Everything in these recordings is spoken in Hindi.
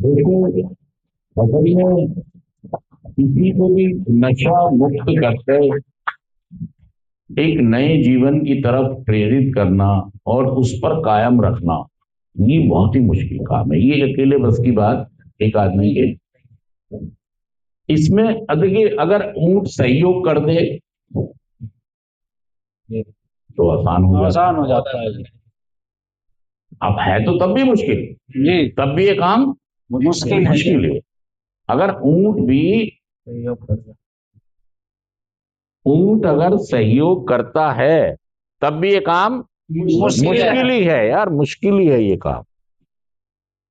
देखो, अगर मैं किसी को भी नशा मुक्त करते एक नए जीवन की तरफ प्रेरित करना और उस पर कायम रखना, ये बहुत ही मुश्किल काम है। ये अकेले बस की बात एक आदमी के इसमें देखिए, अगर ऊंट सहयोग कर दे तो आसान हो जाता आसान है। हो जाता है जी। अब है तो तब भी मुश्किल, जी तब भी ये काम मुश्किल है जी। मुश्किल है। अगर ऊंट अगर सहयोग करता है तब भी ये काम मुश्किल है। मुश्किल ही है यार, मुश्किल ही है ये काम।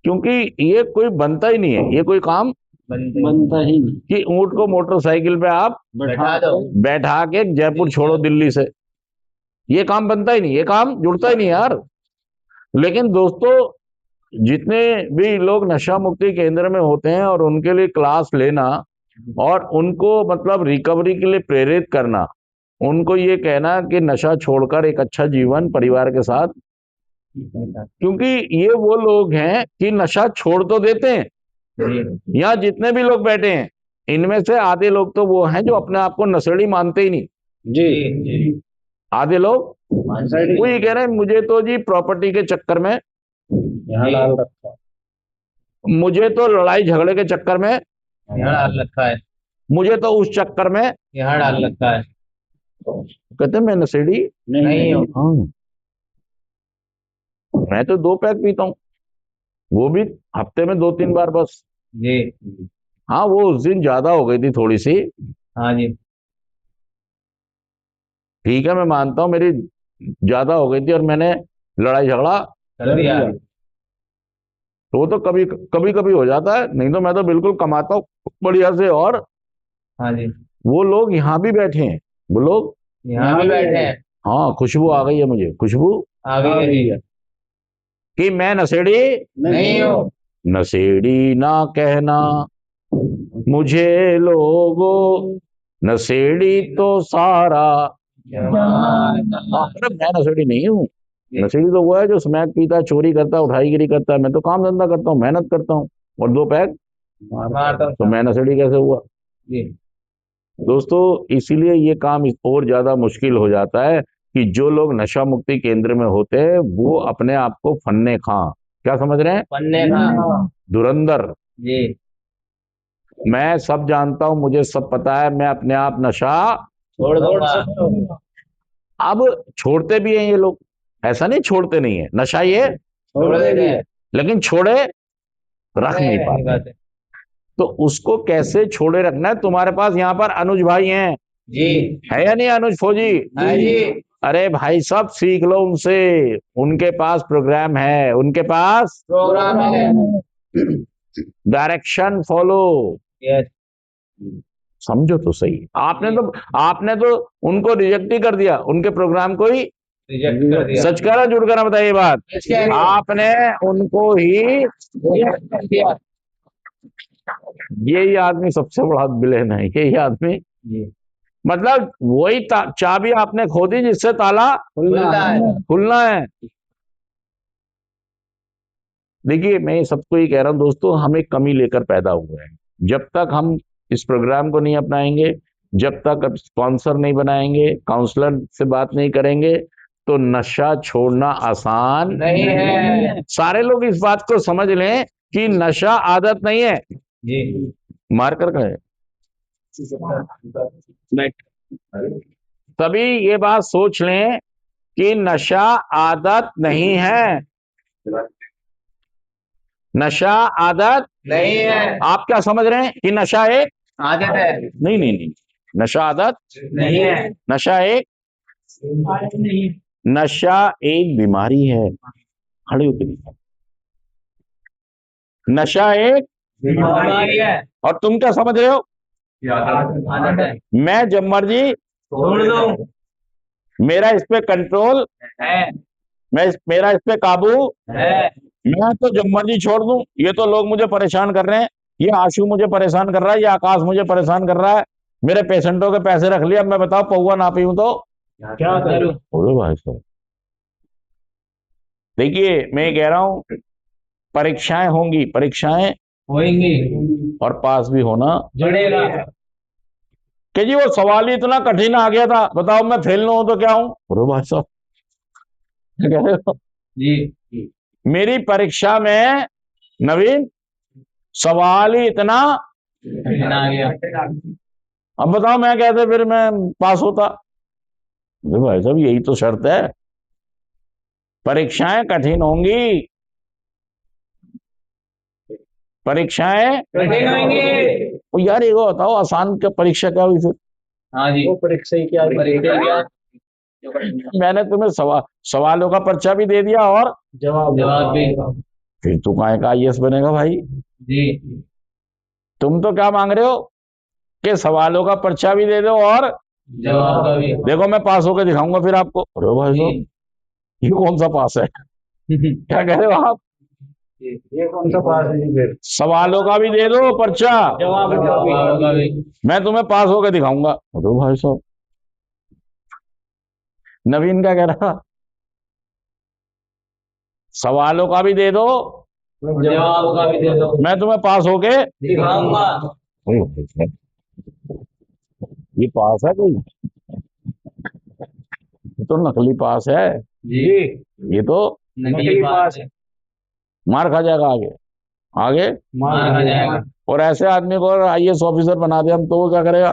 क्योंकि ये कोई बनता ही नहीं है, ये कोई काम बनता ही नहीं। कि ऊंट को मोटरसाइकिल पे आप बैठा दो। बैठा के जयपुर छोड़ो दिल्ली से, ये काम बनता ही नहीं, ये काम जुड़ता ही नहीं यार। लेकिन दोस्तों, जितने भी लोग नशा मुक्ति केंद्र में होते हैं और उनके लिए क्लास लेना और उनको मतलब रिकवरी के लिए प्रेरित करना, उनको ये कहना कि नशा छोड़कर एक अच्छा जीवन परिवार के साथ, क्योंकि ये वो लोग हैं कि नशा छोड़ तो देते हैं। यहाँ जितने भी लोग बैठे हैं इनमें से आधे लोग तो वो हैं जो अपने आप को नशेड़ी मानते ही नहीं। जी आधे लोग वो ये कह रहे हैं मुझे तो जी प्रॉपर्टी के चक्कर में, यहाँ डाल रखा मुझे तो लड़ाई झगड़े के चक्कर में, यहाँ डाल रखा है। मुझे तो उस चक्कर में, यहाँ डाल रखा है। कहते हैं मैं नशेड़ी नहीं हो। हाँ, मैं तो 2 पैक पीता हूँ, वो भी हफ्ते में 2-3 बार बस। जी हाँ, वो उस दिन ज्यादा हो गई थी थोड़ी सी। हाँ जी। ठीक है, मैं मानता हूँ मेरी ज्यादा हो गई थी और मैंने लड़ाई झगड़ा, कर दिया। तो वो तो कभी कभी कभी हो जाता है, नहीं तो मैं तो बिल्कुल कमाता हूँ बढ़िया से। और हाँ जी। वो लोग यहाँ भी बैठे हैं, वो लोग यहाँ भी बैठे हैं। हाँ, खुशबू आ गई है मुझे, खुशबू आ गई है। कि मैं नशेड़ी नहीं हो। नशेड़ी ना कहना मुझे लोगो, नशेड़ी तो सारा, अरे मैं नशेड़ी नहीं हूँ। नशेड़ी तो वो है जो स्मैक पीता है, चोरी करता है, उठाईगिरी करता है। मैं तो काम धंधा करता हूँ, मेहनत करता हूँ और 2 पैक, मारता तो मैं नशेड़ी कैसे हुआ? जी। दोस्तों, इसीलिए ये काम और ज्यादा मुश्किल हो जाता है कि जो लोग नशा मुक्ति केंद्र में होते हैं वो अपने आप को फन्ने खां, क्या समझ रहे हैं? पन्ने का। धुरंधर। जी मैं सब जानता हूं, मुझे सब पता है, मैं अपने आप नशा छोड़ दूंगा। अब छोड़ते भी हैं ये लोग, ऐसा नहीं छोड़ते नहीं है नशा ये, छोड़ देंगे। लेकिन छोड़े रख नहीं पाते। तो उसको कैसे छोड़े रखना है? तुम्हारे पास यहाँ पर अनुज भाई हैं, जी है या नहीं अनुज फौजी? हाँ जी। अरे भाई, सब सीख लो उनसे, उनके पास प्रोग्राम है, उनके पास प्रोग्राम है। Direction follow. यस। समझो तो सही, आपने तो उनको रिजेक्ट ही कर दिया, उनके प्रोग्राम को ही रिजेक्ट कर दिया। सच करा झूठ करा बताइए बात? आपने उनको ही, रिजेक्ट कर दिया। यही आदमी सबसे बड़ा विलेन है, यही आदमी। जी मतलब वही चाबी आपने खो दी जिससे ताला खुलना है। खुलना है। देखिए, मैं सबको ये कह रहा हूं दोस्तों, हम एक कमी लेकर पैदा हुए हैं। जब तक हम इस प्रोग्राम को नहीं अपनाएंगे, जब तक स्पॉन्सर नहीं बनाएंगे, काउंसलर से बात नहीं करेंगे, तो नशा छोड़ना आसान नहीं है। सारे लोग इस बात को समझ लें कि नशा आदत नहीं है। जी मार्कर का है, तभी ये बात सोच लें कि नशा आदत नहीं है, नशा आदत नहीं है। आप क्या समझ रहे हैं कि नशा एक, आदत है। नहीं नहीं नहीं, नशा आदत नहीं है। नशा एक, नहीं। नशा एक बीमारी है। खड़े होकर दिखाओ। नशा एक, बीमारी है। और तुम क्या समझ रहे हो? आदत है। मैं जब मर्जी, छोड़ दो। मेरा इस पे कंट्रोल, है। मेरा इस पे काबू, है। मैं तो जब मर्जी छोड़ दूं। ये तो लोग मुझे परेशान कर रहे हैं, ये आशु मुझे परेशान कर रहा है, ये आकाश मुझे परेशान कर रहा है, मेरे पेशेंटों के पैसे रख लिया। अब मैं बताओ पौवा ना पीऊं तो क्या करूं? बोलो भाई साहब। देखिए, मैं कह रहा हूं, परीक्षाएं होंगी, परीक्षाएं होएंगे और पास भी होना। जड़ेगा। कि जी वो सवाल ही इतना कठिन आ गया था, बताओ मैं फेल ना हूं तो क्या हूं? अरे भाई साहब, क्या कह रहे हो? जी मेरी परीक्षा में नवीन सवाल ही इतना, कठिन आ गया। अब बताओ मैं कहते फिर मैं पास होता? अरे भाई साहब यही तो शर्त है, परीक्षाएं कठिन होंगी, परीक्षाएं। कठिन होंगे। ओ यार एक बात बताओ, आसान क्या परीक्षा क्या हुई फिर? हाँ जी, वो परीक्षा ही क्या, परीक्षा क्या, मैंने तुम्हें सवालों का पर्चा भी दे दिया और जवाब भी। फिर तू काहे का आईएएस बनेगा भाई? जी तुम तो क्या मांग रहे हो कि सवालों का पर्चा भी दे दो और जवाब का भी। देखो मैं पास होकर दिखाऊंगा फिर आपको। अरे भाई साहब ये कौन सा पास है? क्या कह रहे हो आप? ये कौन सा पास है जी फिर? सवालों का भी दे दो पर्चा, जवाब का भी। मैं तुम्हें पास होकर दिखाऊंगा। अरे भाई साहब, नवीन क्या कह रहा? सवालों का भी दे दो, जवाब का भी दे दो, मैं तुम्हें पास होके। दिखाऊंगा। ये पास है कोई? ये तो नकली पास है, जी ये तो नकली पास है। मार खा जाएगा आगे, आगे मार खा जाएगा। और ऐसे आदमी को आईएएस ऑफिसर बना दे हम तो वो क्या करेगा?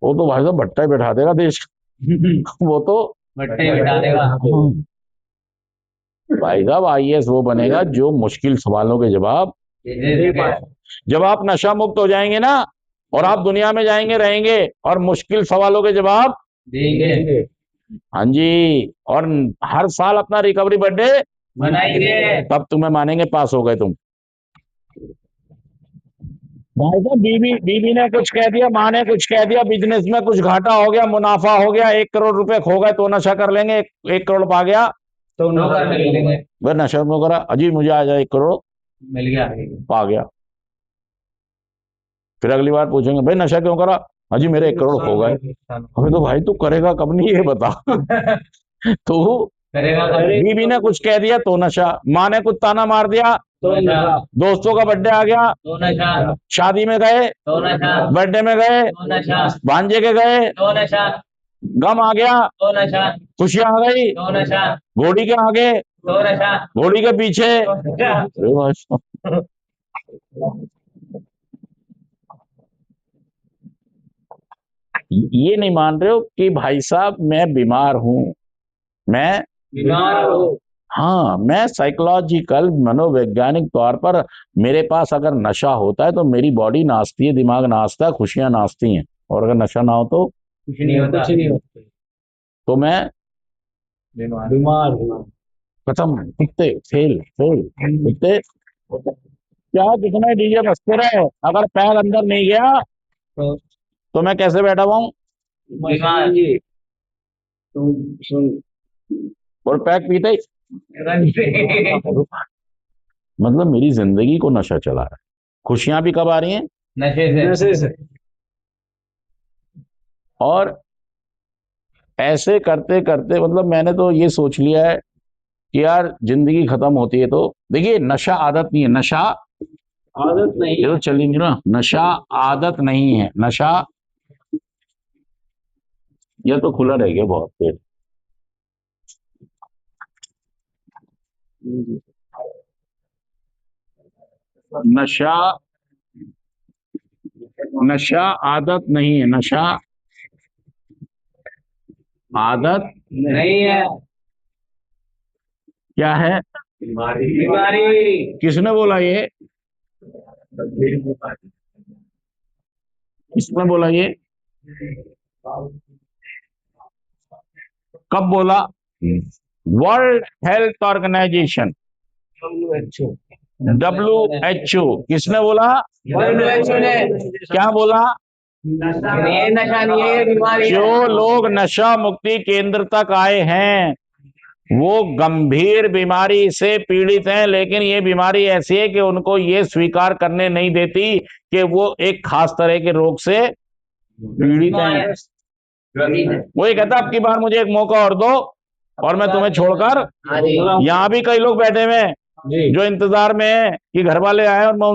वो तो भाई साहब भट्टा ही बैठा देगा देश का। वो तो भट्टे बिठा देगा। भाई साहब आईएएस वो बनेगा जो मुश्किल सवालों के जवाब, दे सके। जब आप नशा मुक्त हो जाएंगे ना और आप दुनिया में जाएंगे रहेंगे और मुश्किल सवालों के जवाब देंगे। हाँ जी, और हर साल अपना रिकवरी बर्थडे बनाएंगे। तब तुम्हें मानेंगे पास हो गए तुम। भाई साहब बीबी ने कुछ कह दिया, माँ ने कुछ कह दिया, बिजनेस में कुछ घाटा हो गया, मुनाफा हो गया, 1 करोड़ रुपए खो गए तो नशा कर लेंगे। 1 करोड़ पा गया तो नौकर मिल लेंगे। वह नशा क्यों करा? अजी मुझे आ जाए 1 करोड़ मिल गया। पा गया। फिर अगली बार पूछेंगे भाई नशा क्यों करा? अजी मेरे 1 करोड़ खो गए। अबे तो भाई तू करेगा कब नहीं ये बता। तू करेगा बीबी ने कुछ कह दिया तो नशा, माँ ने कुछ ताना मार दिया, तो नशा। दोस्तों का बर्थडे आ गया, तो नशा। शादी में गए, तो नशा। बर्थडे में गए, तो नशा। भांजे के गए, तो नशा। गम आ गया, तो नशा। खुशियां आ गई, तो नशा। घोड़ी के आगे, तो नशा। घोड़ी के पीछे। तो नशा। अरे भाई साहब, ये नहीं मान रहे हो कि भाई साहब मैं बीमार हूं, मैं बीमार हो। हाँ मैं साइकोलॉजिकल मनोवैज्ञानिक तौर पर मेरे पास अगर नशा होता है तो मेरी बॉडी नाचती है, दिमाग नाचता है, खुशियां नाचती हैं, और अगर नशा ना हो तो कुछ नहीं होता। कुछ नहीं होता। तो मैं बीमार खत्म, कुत्ते फेल फेल कुत्ते। क्या कितने डीजे बजते रहे, अगर पैर अंदर नहीं गया तो मैं कैसे बैठा हुआ हूँ? बीमार। सुन और पैक पीते ही मतलब मेरी जिंदगी को नशा चला रहा है। खुशियां भी कब आ रही हैं? नशे से। और ऐसे करते करते मतलब मैंने तो ये सोच लिया है कि यार जिंदगी खत्म होती है तो देखिए नशा आदत नहीं है, नशा आदत नहीं। ये तो चली नहीं ना, नशा आदत नहीं है, नशा ये तो खुला रह गया बहुत देर। नशा नशा आदत नहीं है, नशा आदत नहीं है। क्या है? बीमारी। किसने बोला ये? किसने बोला ये? कब बोला? World Health Organization WHO। किसने बोला? WHO ने। क्या बोला? ये नशा नहीं है, ये बीमारी है। जो लोग नशा मुक्ति केंद्र तक आए हैं वो गंभीर बीमारी से पीड़ित हैं, लेकिन ये बीमारी ऐसी है कि उनको ये स्वीकार करने नहीं देती कि वो एक खास तरह के रोग से पीड़ित हैं। वो ये कहता अब की बार मुझे एक मौका और दो और मैं तुम्हें छोड़कर। यहाँ भी कई लोग बैठे हुए हैं जो इंतजार में है कि घर वाले आए और मैं